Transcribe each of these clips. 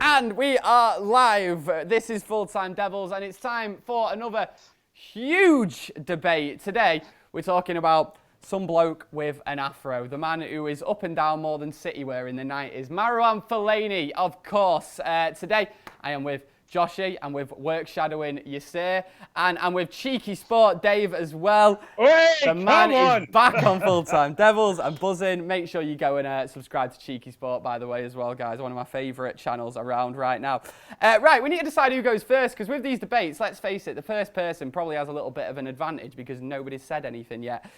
And we are live. This is Full Time Devils, and it's time for another huge debate. Today, we're talking about some bloke with an afro, the man who is up and down more than City were in the 90s. Marouane Fellaini, of course. Today, I am with Joshi, and with work shadowing Yassir, and I'm with Cheeky Sport Dave as well. Hey, the man is back on Full Time Devils and buzzing. Make sure you go and subscribe to Cheeky Sport, by the way, as well, guys. One of my favourite channels around right now. Right, we need to decide who goes first, because with these debates, let's face it, the first person probably has a little bit of an advantage because nobody's said anything yet.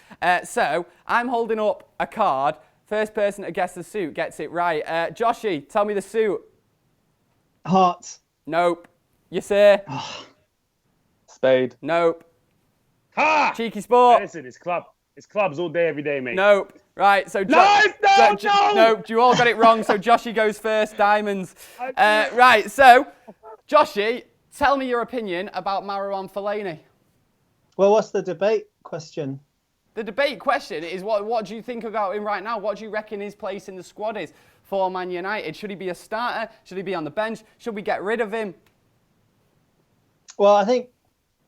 So I'm holding up a card. First person to guess the suit gets it right. Joshi, tell me the suit. Hearts. Nope. Yassir? Spade. Nope. Ha! Cheeky Sport? Listen, it's club. It's clubs all day, every day, mate. Nope. Right, so... No! Nope, you all got it wrong, so Joshi goes first, diamonds. Right, so, Joshi, tell me your opinion about Marouane Fellaini. Well, what's the debate question? The debate question is, what do you think about him right now? What do you reckon his place in the squad is for Man United? Should he be a starter? Should he be on the bench? Should we get rid of him? Well, I think,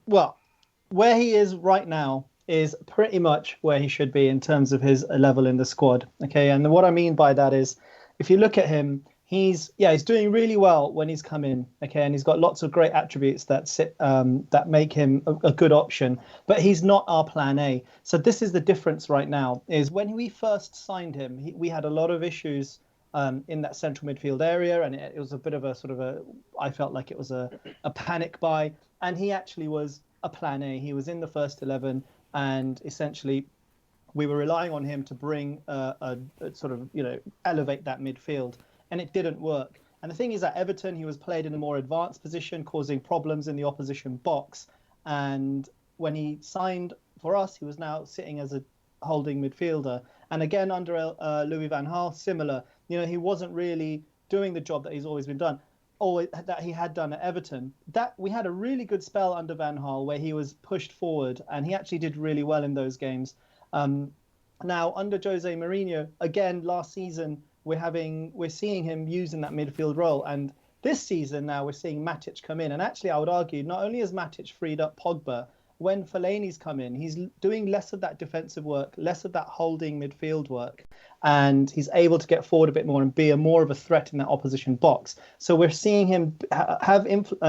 where he is right now is pretty much where he should be in terms of his level in the squad. Okay, and what I mean by that is, if you look at him, he's doing really well when he's come in. Okay, and he's got lots of great attributes that make him a good option. But he's not our plan A. So this is the difference right now. Is when we first signed him, we had a lot of issues in that central midfield area, and it was a bit of I felt like it was a panic buy, and he actually was a plan A. He was in the first 11, and essentially we were relying on him to bring a sort of, elevate that midfield, and it didn't work. And the thing is, at Everton, he was played in a more advanced position, causing problems in the opposition box, and when he signed for us, he was now sitting as a holding midfielder. And again, under Louis van Gaal, similar. He wasn't really doing the job that he's always been done, or that he had done at Everton. That we had a really good spell under Van Gaal where he was pushed forward, and he actually did really well in those games. Now under Jose Mourinho, again last season we're seeing him using that midfield role, and this season now we're seeing Matic come in. And actually, I would argue not only has Matic freed up Pogba, when Fellaini's come in, he's doing less of that defensive work, less of that holding midfield work, and he's able to get forward a bit more and be more of a threat in that opposition box. So we're seeing him have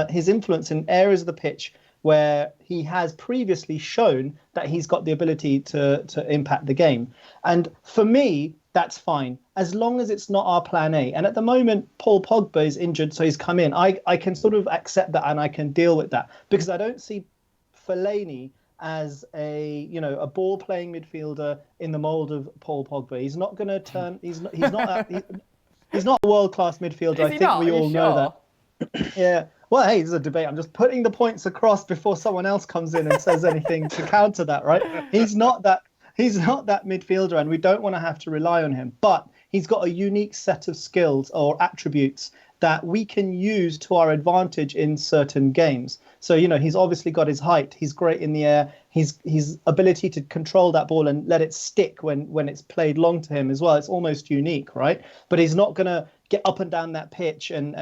his influence in areas of the pitch where he has previously shown that he's got the ability to impact the game. And for me, that's fine, as long as it's not our plan A. And at the moment, Paul Pogba is injured, so he's come in. I can sort of accept that, and I can deal with that, because I don't see Fellaini as a ball playing midfielder in the mold of Paul Pogba. He's not going to turn. He's not a world class midfielder. I think we all know that. Yeah. Well, hey, there's a debate. I'm just putting the points across before someone else comes in and says anything to counter that. Right? He's not that midfielder, and we don't want to have to rely on him. But he's got a unique set of skills or attributes that we can use to our advantage in certain games. So, he's obviously got his height. He's great in the air. His ability to control that ball and let it stick when it's played long to him as well. It's almost unique, right? But he's not going to get up and down that pitch and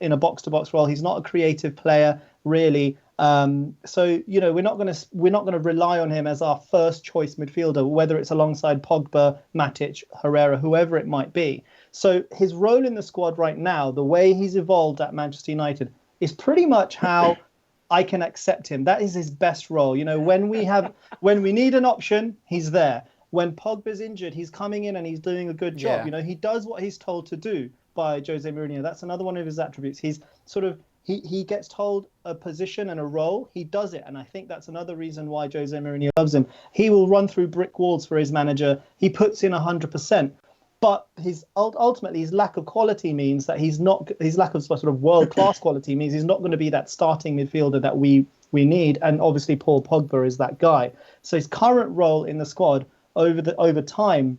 in a box-to-box role. He's not a creative player, really. So, we're not going to rely on him as our first choice midfielder, whether it's alongside Pogba, Matic, Herrera, whoever it might be. So his role in the squad right now, the way he's evolved at Manchester United, is pretty much how I can accept him. That is his best role. When we need an option, he's there. When Pogba's injured, he's coming in and he's doing a good job. Yeah. He does what he's told to do by Jose Mourinho. That's another one of his attributes. He's sort of he gets told a position and a role, he does it. And I think that's another reason why Jose Mourinho loves him. He will run through brick walls for his manager. He puts in 100%. But ultimately his lack of quality means that his lack of sort of world-class quality means he's not going to be that starting midfielder that we need. And obviously Paul Pogba is that guy. So his current role in the squad over time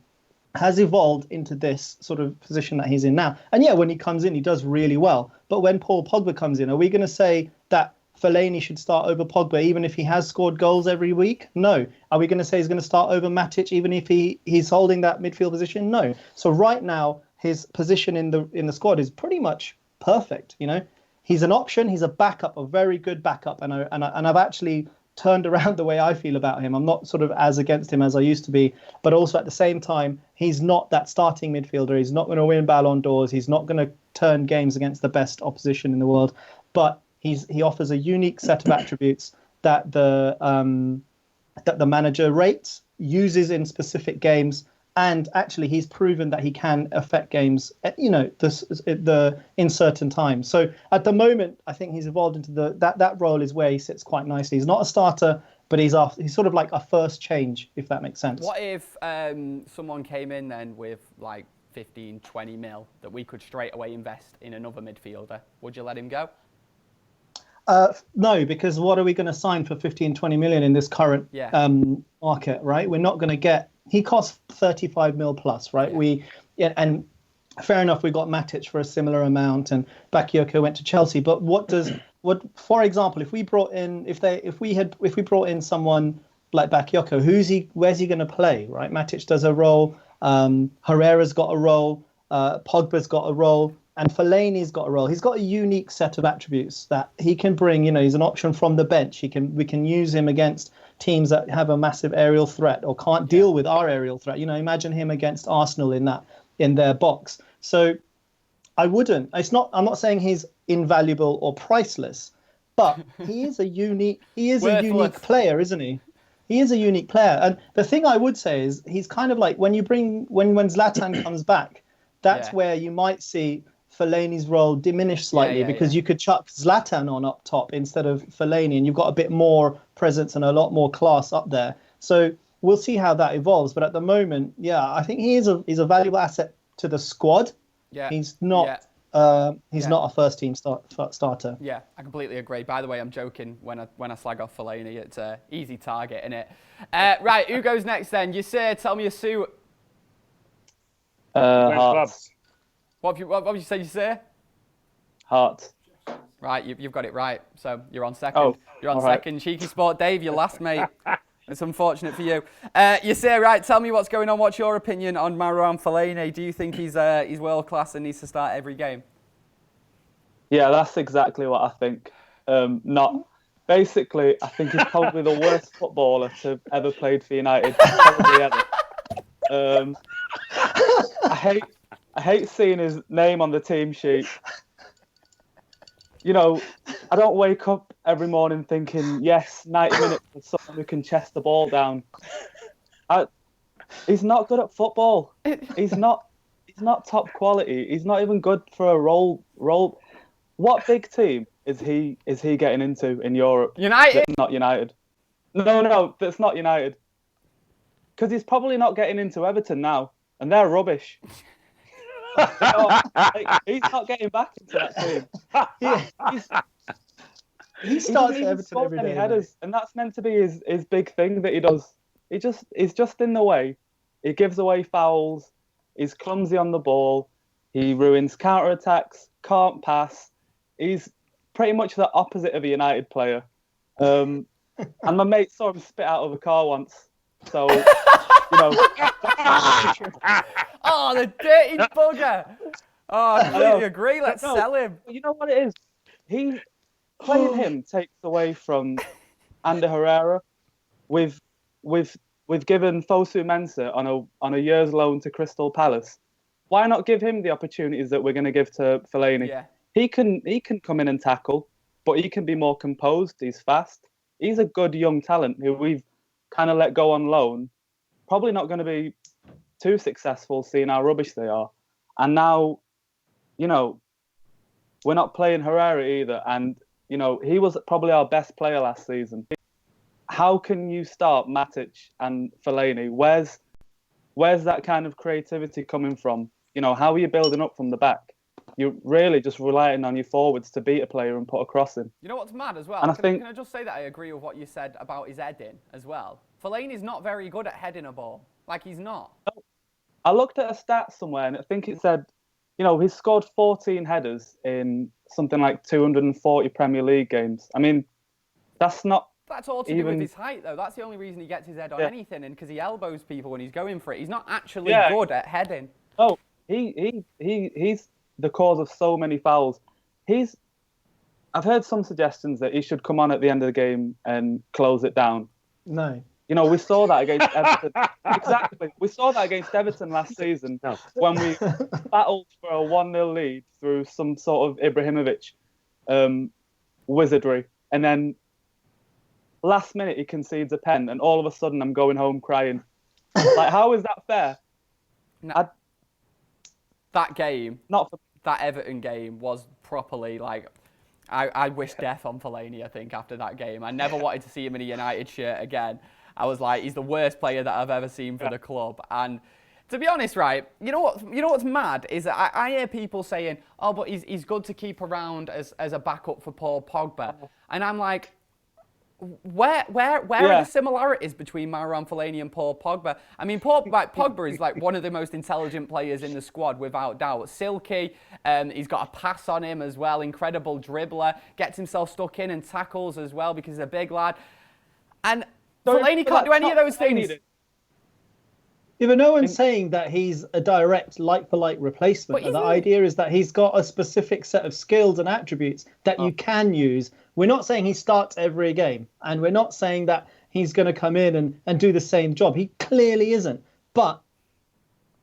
has evolved into this sort of position that he's in now. And yeah, when he comes in, he does really well. But when Paul Pogba comes in, are we going to say that Fellaini should start over Pogba, even if he has scored goals every week? No. Are we going to say he's going to start over Matic, even if he's holding that midfield position? No. So right now, his position in the squad is pretty much perfect. You know, he's an option. He's a backup, a very good backup, and I've actually turned around the way I feel about him. I'm not sort of as against him as I used to be, but also at the same time, he's not that starting midfielder. He's not going to win Ballon d'Ors. He's not going to turn games against the best opposition in the world, but he offers a unique set of attributes that the manager rates, uses in specific games, and actually he's proven that he can affect games, you know, in certain times. So at the moment, I think he's evolved into that role is where he sits quite nicely. He's not a starter, but he's sort of like a first change, if that makes sense. What if someone came in then with like 15, 20 mil that we could straight away invest in another midfielder? Would you let him go? No, because what are we going to sign for 15, 20 million in this current market, right? We're not going to get. He costs 35 mil plus, right? And fair enough, we got Matic for a similar amount, and Bakayoko went to Chelsea. But for example, if we brought in someone like Bakayoko, where's he going to play, right? Matic does a role, Herrera's got a role, Pogba's got a role, and Fellaini's got a role. He's got a unique set of attributes that he can bring. You know, he's an option from the bench. We can use him against teams that have a massive aerial threat or can't deal with our aerial threat. You know, imagine him against Arsenal in their box. So I wouldn't. I'm not saying he's invaluable or priceless, but he is a unique player, isn't he? He is a unique player. And the thing I would say is he's kind of like when Zlatan comes back, that's where you might see Fellaini's role diminish slightly because you could chuck Zlatan on up top instead of Fellaini, and you've got a bit more presence and a lot more class up there. So we'll see how that evolves. But at the moment, I think he's a valuable asset to the squad. Yeah, he's not. He's not a first team starter. Yeah, I completely agree. By the way, I'm joking when I slag off Fellaini. It's an easy target, isn't it? Right, who goes next then? Yassir, tell me your suit. Hearts. What have you said, Yassir? Hearts. Right, you've got it right. So you're on second. You're on second. Right. Cheeky Sport Dave, you're last, mate. It's unfortunate for you. Yassir, right, tell me what's going on. What's your opinion on Marouane Fellaini? Do you think he's world class and needs to start every game? Yeah, that's exactly what I think. Basically, I think he's probably the worst footballer to ever played for United. Probably ever. I hate seeing his name on the team sheet. You know, I don't wake up every morning thinking, yes, 90 minutes for someone who can chest the ball down. He's not good at football. He's not top quality. He's not even good for a role. What big team is he getting into in Europe? United? That's not United. No, that's not United. Because he's probably not getting into Everton now, and they're rubbish. He's not getting back into that team. He starts for Everton every day. Headers, and that's meant to be his big thing that he does. He's just in the way. He gives away fouls. He's clumsy on the ball. He ruins counter-attacks. Can't pass. He's pretty much the opposite of a United player. And my mate saw him spit out of a car once. So, you know. Oh, the dirty bugger. Oh, I completely agree. Let's sell him. You know what it is? Playing him takes away from Ander Herrera. We've given Fosu Mensah on a year's loan to Crystal Palace. Why not give him the opportunities that we're going to give to Fellaini? Yeah. He can come in and tackle, but he can be more composed. He's fast. He's a good young talent who we've kind of let go on loan. Probably not going to be too successful, seeing how rubbish they are. And now, you know, we're not playing Herrera either. And, you know, he was probably our best player last season. How can you start Matic and Fellaini? Where's that kind of creativity coming from? You know, how are you building up from the back? You're really just relying on your forwards to beat a player and put a cross in. You know what's mad as well? And can I just say that I agree with what you said about his heading as well? Fellaini's not very good at heading a ball. Like, he's not. I looked at a stat somewhere, and I think it said, you know, he's scored 14 headers in something like 240 Premier League games. I mean, that's not. That's all to do with his height, though. That's the only reason he gets his head on anything, and because he elbows people when he's going for it. He's not actually good at heading. Oh, he's the cause of so many fouls. I've heard some suggestions that he should come on at the end of the game and close it down. No. You know, we saw that against Everton. Exactly. We saw that against Everton last season when we battled for a 1-0 lead through some sort of Ibrahimovic wizardry. And then last minute he concedes a pen and all of a sudden I'm going home crying. Like, how is that fair? No, that game, not for, that Everton game was properly like... I wish death on Fellaini, I think, after that game. I never wanted to see him in a United shirt again. I was like, he's the worst player that I've ever seen for the club. And to be honest, right, you know what's mad is that I hear people saying, oh, but he's good to keep around as a backup for Paul Pogba. And I'm like, where are the similarities between Marouane Fellaini and Paul Pogba? I mean, Pogba is like one of the most intelligent players in the squad, without doubt. Silky, he's got a pass on him as well, incredible dribbler, gets himself stuck in and tackles as well because he's a big lad. And Fellaini can't do any of those things. Yeah, but no one's saying that he's a direct like-for-like replacement. The idea is that he's got a specific set of skills and attributes that you can use. We're not saying he starts every game, and we're not saying that he's going to come in and do the same job. He clearly isn't. But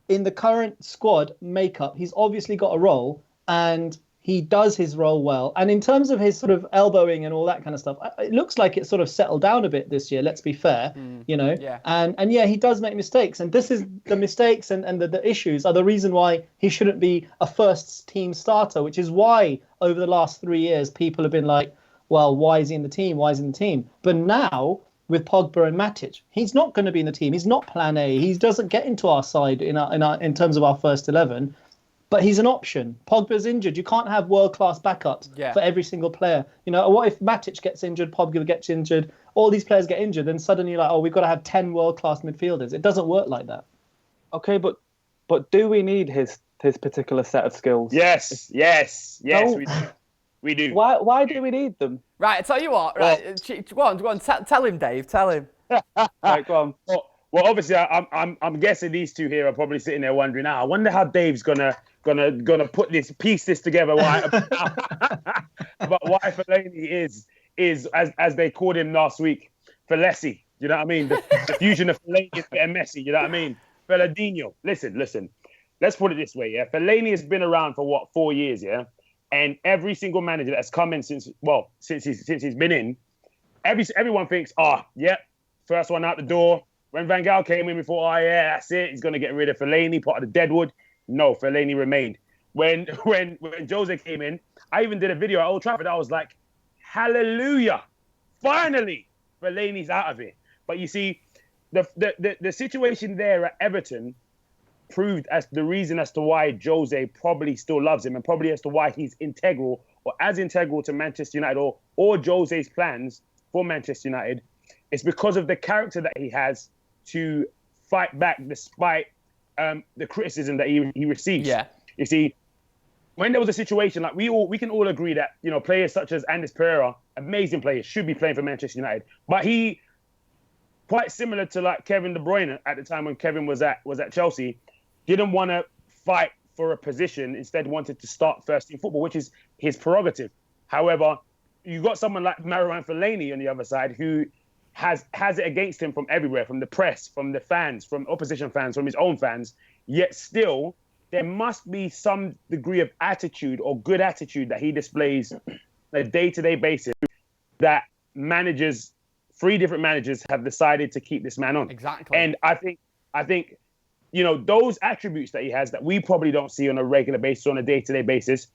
in the current squad makeup, he's obviously got a role, and he does his role well. And in terms of his sort of elbowing and all that kind of stuff, it looks like it's sort of settled down a bit this year, let's be fair, you know. Yeah. And yeah, he does make mistakes. And this is the mistakes and the issues are the reason why he shouldn't be a first team starter, which is why over the last 3 years, people have been like, well, why is he in the team? Why is he in the team? But now with Pogba and Matic, he's not going to be in the team. He's not plan A. He doesn't get into our side in terms of our first 11. But he's an option. Pogba's injured. You can't have world-class backups for every single player. You know, what if Matic gets injured, Pogba gets injured, all these players get injured, then suddenly you're like, oh, we've got to have 10 world-class midfielders. It doesn't work like that. Okay, but do we need his particular set of skills? Yes, no. we do. Why do we need them? Right, I tell you what. Right, go on. Tell him, Dave. Tell him. Right, go on. Well, obviously, I'm guessing these two here are probably sitting there wondering, I wonder how Dave's gonna put piece this together. But why Fellaini is as they called him last week, Fellaini. You know what I mean? The fusion of Fellaini and Messi. You know what I mean? Felladinho. Listen. Let's put it this way. Yeah, Fellaini has been around for 4 years. Yeah, and every single manager that's come in since he's been in, everyone thinks, first one out the door. When Van Gaal came in, we thought, that's it. He's going to get rid of Fellaini, part of the deadwood. No, Fellaini remained. When Jose came in, I even did a video at Old Trafford. I was like, hallelujah. Finally, Fellaini's out of it. But you see, the situation there at Everton proved as the reason as to why Jose probably still loves him and probably as to why he's integral or as integral to Manchester United or Jose's plans for Manchester United. It's because of the character that he has to fight back despite the criticism that he receives. Yeah. You see, when there was a situation like we can all agree that, you know, players such as Andres Pereira, amazing players, should be playing for Manchester United. But he, quite similar to like Kevin De Bruyne at the time when Kevin was at Chelsea, didn't want to fight for a position, instead wanted to start first team football, which is his prerogative. However, you got someone like Marouane Fellaini on the other side who has it against him from everywhere, from the press, from the fans, from opposition fans, from his own fans. Yet still, there must be some degree of attitude or good attitude that he displays on a day-to-day basis that managers, 3 different managers, have decided to keep this man on. Exactly. And I think, you know, those attributes that he has that we probably don't see on a regular basis, on a day-to-day basis,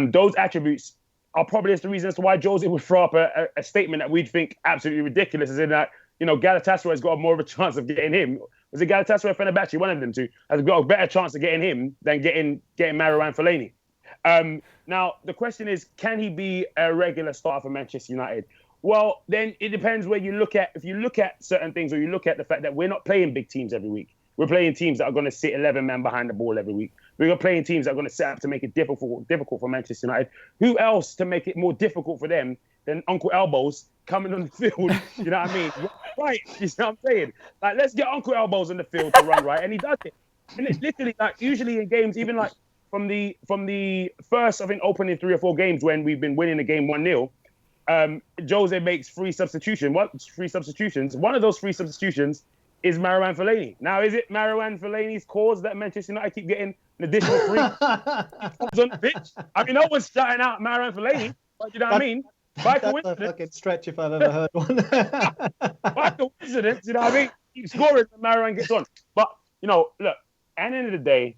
those attributes are probably the reason as to why Jose would throw up a statement that we'd think absolutely ridiculous, as in that, you know, Galatasaray has got more of a chance of getting him. Was it Galatasaray or Fenerbahce? One of them two has got a better chance of getting him than getting Marouane Fellaini. Now, the question is, can he be a regular starter for Manchester United? Well, then it depends where you look at. If you look at certain things, or you look at the fact that we're not playing big teams every week. We're playing teams that are going to sit 11 men behind the ball every week. We're playing teams that are going to set up to make it difficult for Manchester United. Who else to make it more difficult for them than Uncle Elbows coming on the field? You know what I mean? Right. You know what I'm saying? Like, let's get Uncle Elbows on the field to run right. And he does it. And it's literally like, usually in games, even like from the first, I think, opening 3 or 4 games when we've been winning the game 1-0, Jose makes 3 substitutions. One of those 3 substitutions is Marouane Fellaini. Now, is it Marouane Fellaini's cause that Manchester United keep getting an additional 3 on the pitch? I mean, no one's shouting out Marouane Fellaini, but you know what I mean? By That's a fucking stretch if I've ever heard one. by coincidence, you know what I mean? Keep scoring and Marouane gets on. But, you know, look, at the end of the day,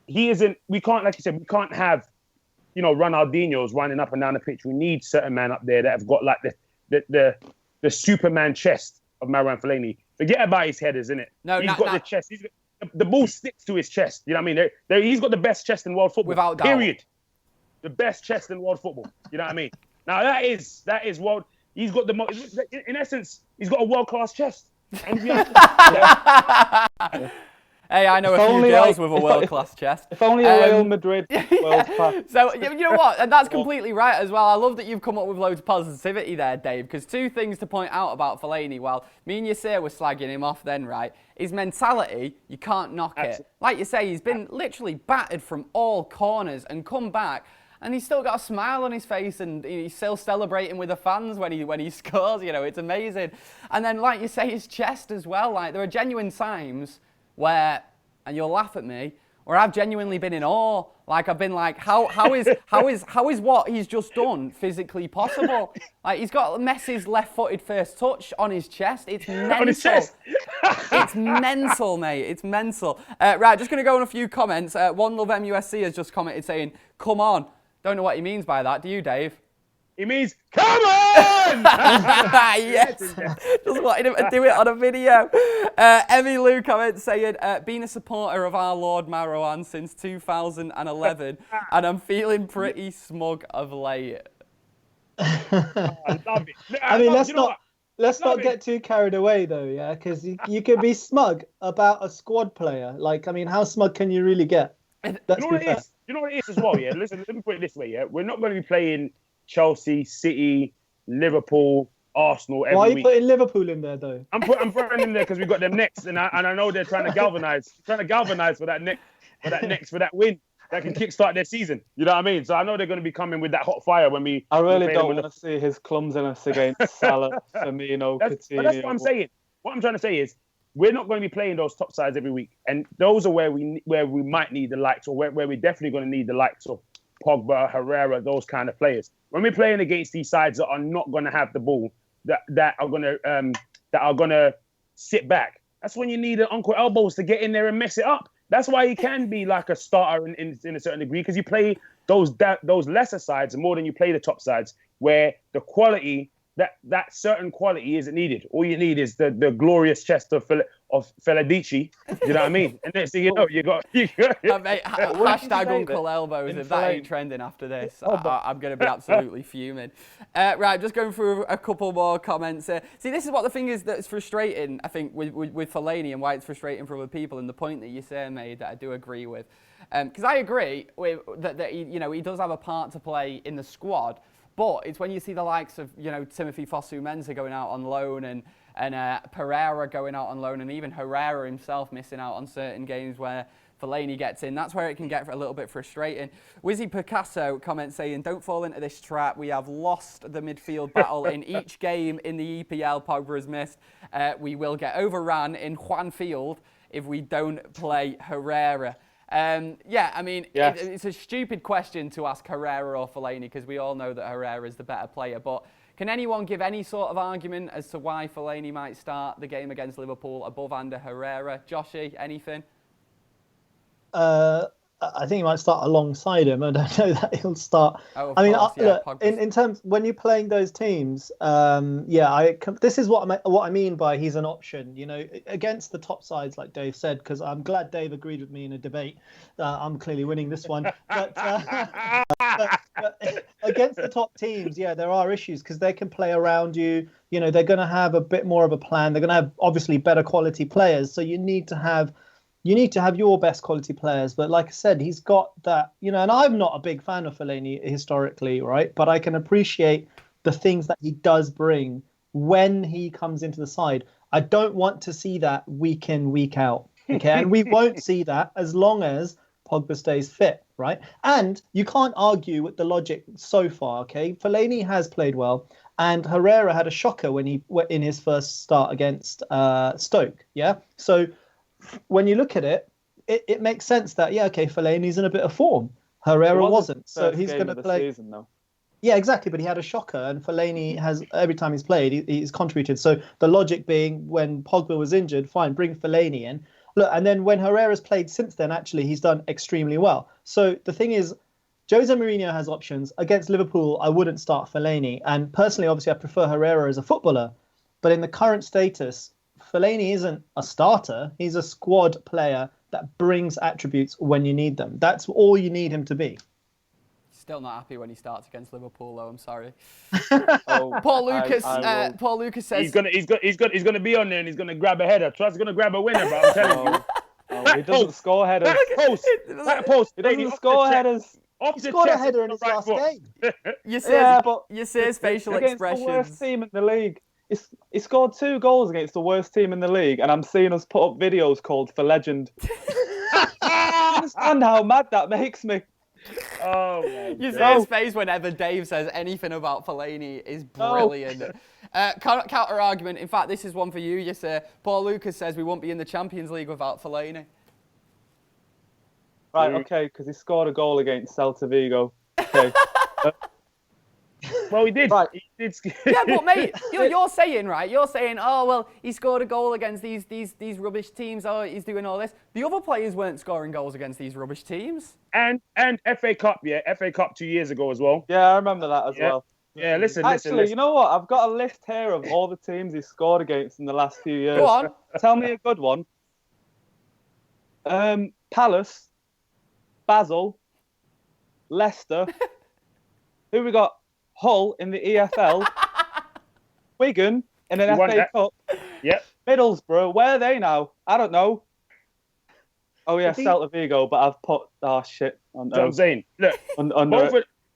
he isn't, we can't, like you said, we can't have, you know, Ronaldinho's running up and down the pitch. We need certain men up there that have got like the Superman chest of Marouane Fellaini. Forget about his headers, innit? No, he's got the chest. The ball sticks to his chest. You know what I mean? He's got the best chest in world football. Without doubt. Period. The best chest in world football. You know what I mean? Now that is world. He's got in essence, he's got a world-class chest. And Hey, I know a few girls with a world-class chest. If only a Real Madrid world-class. So, you know what? And that's completely right as well. I love that you've come up with loads of positivity there, Dave, because 2 things to point out about Fellaini. Well, me and Yassir were slagging him off then, right? His mentality, you can't knock it. Like you say, he's been literally battered from all corners and come back, and he's still got a smile on his face, and he's still celebrating with the fans when he scores. You know, it's amazing. And then, like you say, his chest as well. Like, there are genuine times where, and you'll laugh at me, where I've genuinely been in awe. Like, I've been like, how is what he's just done physically possible? Like, he's got Messi's left-footed first touch on his chest. It's mental. On his chest. It's mental, mate. It's mental. Right, just going to go on a few comments. One Love MUSC has just commented saying, come on. Don't know what he means by that. Do you, Dave? He means, come on! Yes. Just wanted him to do it on a video. Emmy Lou comments saying, been a supporter of our Lord Marouane since 2011, and I'm feeling pretty smug of late. I love it. I mean, let's not get too carried away, though, yeah? Because you could be smug about a squad player. Like, I mean, how smug can you really get? You know what it is? You know what it is as well, yeah? Listen, let me put it this way, yeah? We're not going to be playing Chelsea, City, Liverpool, Arsenal every week. Why are you putting Liverpool in there, though? I'm throwing them in there because we've got them next, and I know they're trying to galvanise for that win that can kickstart their season. You know what I mean? So I know they're going to be coming with that hot fire when we. I really don't want to see his clumsiness against Salah, Firmino, Coutinho. But that's what I'm saying. What I'm trying to say is, we're not going to be playing those top sides every week, and those are where we might need the likes, or where we're definitely going to need the likes of Pogba, Herrera, those kind of players. When we're playing against these sides that are not going to have the ball, that are going to sit back, that's when you need an Uncle Elbows to get in there and mess it up. That's why he can be like a starter in a certain degree, because you play those lesser sides more than you play the top sides, where the quality. That certain quality isn't needed. All you need is the glorious chest of Feladici. You know what I mean? And next thing you know, you got mate, hashtag Uncle Elbows. If that ain't trending after this, I'm going to be absolutely fuming. Right, just going through a couple more comments. See, this is what the thing is that's frustrating, I think, with Fellaini, and why it's frustrating for other people, and the point that Yassir made that I do agree with. Because I agree with that he does have a part to play in the squad. But it's when you see the likes of, Timothy Fosu-Mensah going out on loan and Pereira going out on loan, and even Herrera himself missing out on certain games where Fellaini gets in. That's where it can get a little bit frustrating. Wizzy Picasso comments saying, don't fall into this trap. We have lost the midfield battle in each game in the EPL Pogba has missed. We will get overrun in Juan Field if we don't play Herrera. It's a stupid question to ask Herrera or Fellaini, because we all know that Herrera is the better player. But can anyone give any sort of argument as to why Fellaini might start the game against Liverpool above Ander Herrera? Joshy, anything? I think he might start alongside him. I don't know that he'll start. Oh, look, in terms when you're playing those teams, this is what I mean by he's an option. Against the top sides, like Dave said, because I'm glad Dave agreed with me in a debate. I'm clearly winning this one. But against the top teams, there are issues because they can play around you. They're going to have a bit more of a plan. They're going to have obviously better quality players. So you need to have your best quality players. But like I said, he's got that, and I'm not a big fan of Fellaini historically, right? But I can appreciate the things that he does bring when he comes into the side. I don't want to see that week in, week out. Okay. And we won't see that as long as Pogba stays fit, right? And you can't argue with the logic so far, okay? Fellaini has played well, and Herrera had a shocker when he in his first start against Stoke, yeah? So when you look at it, it makes sense that, yeah, okay, Fellaini's in a bit of form. Herrera wasn't, so he's going to play. Season, though. Yeah, exactly. But he had a shocker, and Fellaini has every time he's played, he's contributed. So the logic being, when Pogba was injured, fine, bring Fellaini in. Look, and then when Herrera's played since then, actually, he's done extremely well. So the thing is, Jose Mourinho has options. Against Liverpool, I wouldn't start Fellaini, and personally, obviously, I prefer Herrera as a footballer. But in the current status, Fellaini isn't a starter. He's a squad player that brings attributes when you need them. That's all you need him to be. Still not happy when he starts against Liverpool, though. I'm sorry. Oh, Paul Lucas. I Paul Lucas says He's gonna be on there and he's gonna grab a header. Trust, gonna grab a winner, bro. I'm telling you. he doesn't score headers. That post. He doesn't score headers. He scored a header in his last game. Yassir's facial against expressions. the worst team in the league. He scored 2 goals against the worst team in the league, and I'm seeing us put up videos called For Legend. I understand how mad that makes me. Oh my Yassir's face whenever Dave says anything about Fellaini is brilliant. Counter argument. In fact, this is one for you, Yassir. Paul Lucas says we won't be in the Champions League without Fellaini. Right, okay, because he scored a goal against Celta Vigo. Okay. Well, he did. Right. He did. Yeah, but mate, you're saying, right? You're saying, oh well, he scored a goal against these rubbish teams. Oh, he's doing all this. The other players weren't scoring goals against these rubbish teams. And FA Cup, FA Cup 2 years ago as well. Yeah, I remember that as well. Yeah, listen. Actually, you know what? I've got a list here of all the teams he scored against in the last few years. Go on. Tell me a good one. Palace, Basel, Leicester. Who we got? Hull in the EFL. Wigan in an FA Cup. Yep. Middlesbrough, where are they now? I don't know. Oh yeah, Celta Vigo, but I've put shit on. You know what I'm saying? Look,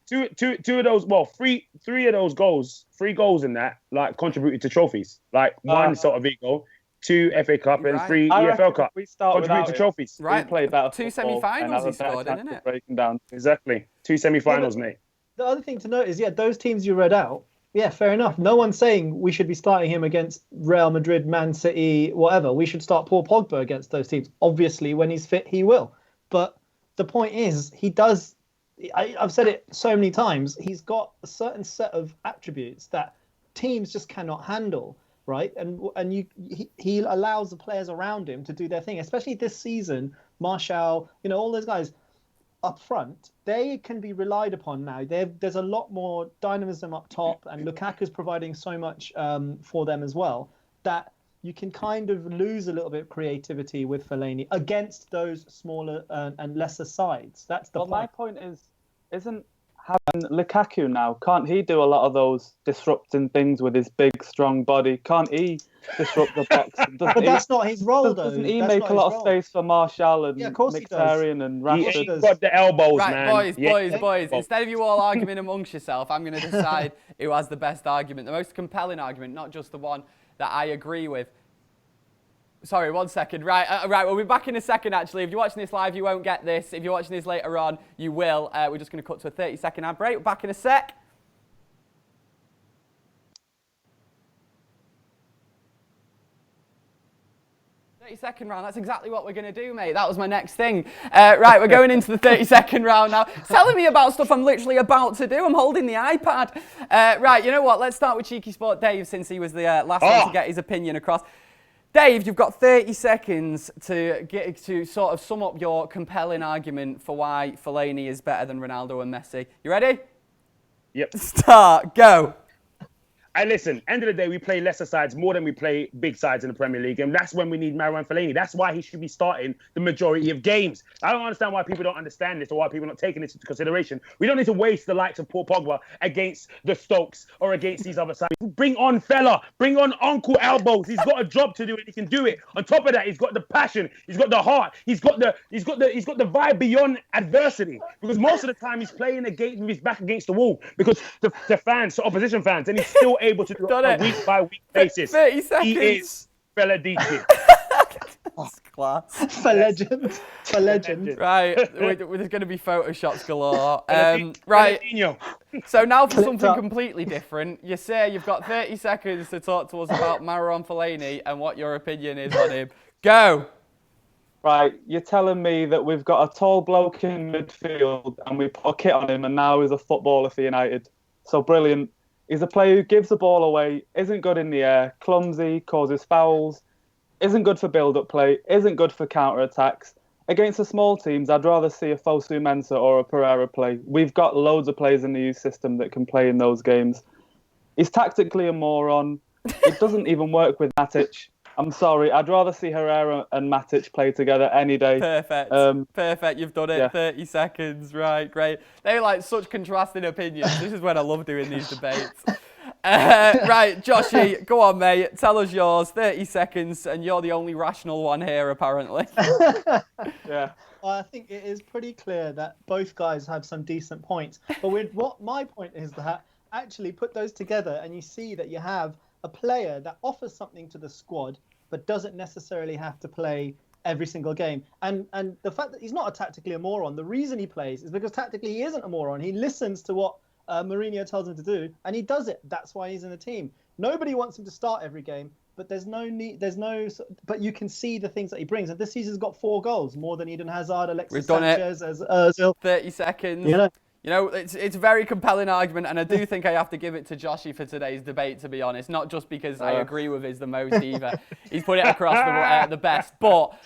two of those. Well, three of those goals, 3 goals in that, like contributed to trophies. Like one Celta Vigo, 2 FA Cup, and 3 EFL Cup. We start contributed to trophies. Right. We play better 2 football semi-finals and he have a better scored, chance isn't of it? breaking down. Exactly. 2 semi-finals, mate. The other thing to note is, those teams you read out, yeah, fair enough. No one's saying we should be starting him against Real Madrid, Man City, whatever. We should start Paul Pogba against those teams. Obviously, when he's fit, he will. But the point is, he does. I've said it so many times. He's got a certain set of attributes that teams just cannot handle, right? And he allows the players around him to do their thing. Especially this season, Martial, all those guys up front, they can be relied upon now. There's a lot more dynamism up top, and Lukaku's providing so much for them as well, that you can kind of lose a little bit of creativity with Fellaini against those smaller and lesser sides. That's the point. My point is, isn't having Lukaku now, can't he do a lot of those disrupting things with his big, strong body? Can't he disrupt the box? But that's not his role, though. Doesn't he make a lot of space for Martial and Mkhitaryan and Rashford? He's got the elbows, right, man. Boys. Instead of you all arguing amongst yourself, I'm going to decide who has the best argument, the most compelling argument, not just the one that I agree with. Sorry, 1 second. Right, we'll be back in a second, actually. If you're watching this live, you won't get this. If you're watching this later on, you will. We're just going to cut to a 30-second ad break. We're back in a sec. 30-second round, that's exactly what we're going to do, mate. That was my next thing. Right, we're going into the 30-second round now. Telling me about stuff I'm literally about to do. I'm holding the iPad. Right, you know what? Let's start with Cheeky Sport Dave, since he was the last one to get his opinion across. Dave, you've got 30 seconds to sort of sum up your compelling argument for why Fellaini is better than Ronaldo and Messi. You ready? Yep. Start. Go. And listen, end of the day, we play lesser sides more than we play big sides in the Premier League. And that's when we need Marouane Fellaini. That's why he should be starting the majority of games. I don't understand why people don't understand this or why people are not taking this into consideration. We don't need to waste the likes of Paul Pogba against the Stokes or against these other sides. Bring on Fella. Bring on Uncle Elbows. He's got a job to do and he can do it. On top of that, he's got the passion. He's got the heart. He's got the vibe beyond adversity. Because most of the time he's playing against with his back against the wall because the fans, the opposition fans, and he's still able to do it on a week-by-week basis. 30 seconds. He is Fella DC. Class. For legend. For legend. Right, there's going to be photoshops galore. Right, Ronaldinho. so now for Clipped something up. completely different. Yassir, you've got 30 seconds to talk to us about Marouane Fellaini and what your opinion is on him. Go! Right, you're telling me that we've got a tall bloke in midfield and we put a kit on him and now he's a footballer for United. So brilliant. He's a player who gives the ball away, isn't good in the air, clumsy, causes fouls, isn't good for build-up play, isn't good for counter-attacks. Against the small teams, I'd rather see a Fosu Mensah or a Pereira play. We've got loads of players in the youth system that can play in those games. He's tactically a moron. It doesn't even work with Matic. I'm sorry. I'd rather see Herrera and Matic play together any day. Perfect. Perfect. You've done it. Yeah. 30 seconds. Right, great. They're like such contrasting opinions. This is when I love doing these debates. Right, Joshy, go on, mate. Tell us yours. 30 seconds, and you're the only rational one here, apparently. Yeah. I think it is pretty clear that both guys have some decent points. But what my point is that actually put those together and you see that you have a player that offers something to the squad but doesn't necessarily have to play every single game. And the fact that he's not tactically a moron, the reason he plays is because tactically he isn't a moron. He listens to what Mourinho tells him to do, and he does it. That's why he's in the team. Nobody wants him to start every game, but there's no need. But you can see the things that he brings. And this season's got 4 goals, more than Eden Hazard, Alexis Sanchez, as Ozil. 30 seconds. You know, it's a very compelling argument, and I do think I have to give it to Joshi for today's debate, to be honest. Not just because I agree with his the most either. He's put it across the best, but.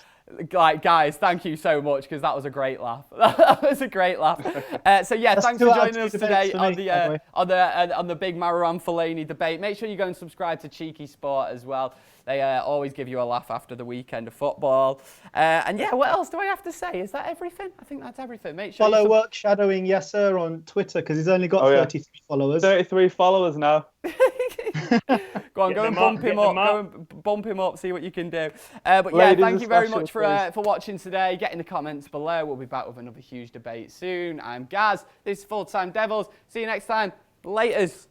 Like, guys, thank you so much, because that was a great laugh. That was a great laugh. So yeah, thanks for joining us today on the big Marouane Fellaini debate. Make sure you go and subscribe to Cheeky Sport as well. They always give you a laugh after the weekend of football. And yeah, what else do I have to say? Is that everything? I think that's everything. Make sure follow work shadowing Yassir on Twitter, because he's only got 33 followers. 33 followers now. Go on, go and bump him up. Go and bump him up, see what you can do. But yeah, thank you very much for watching today. Get in the comments below. We'll be back with another huge debate soon. I'm Gaz. This is Full Time Devils. See you next time. Laters.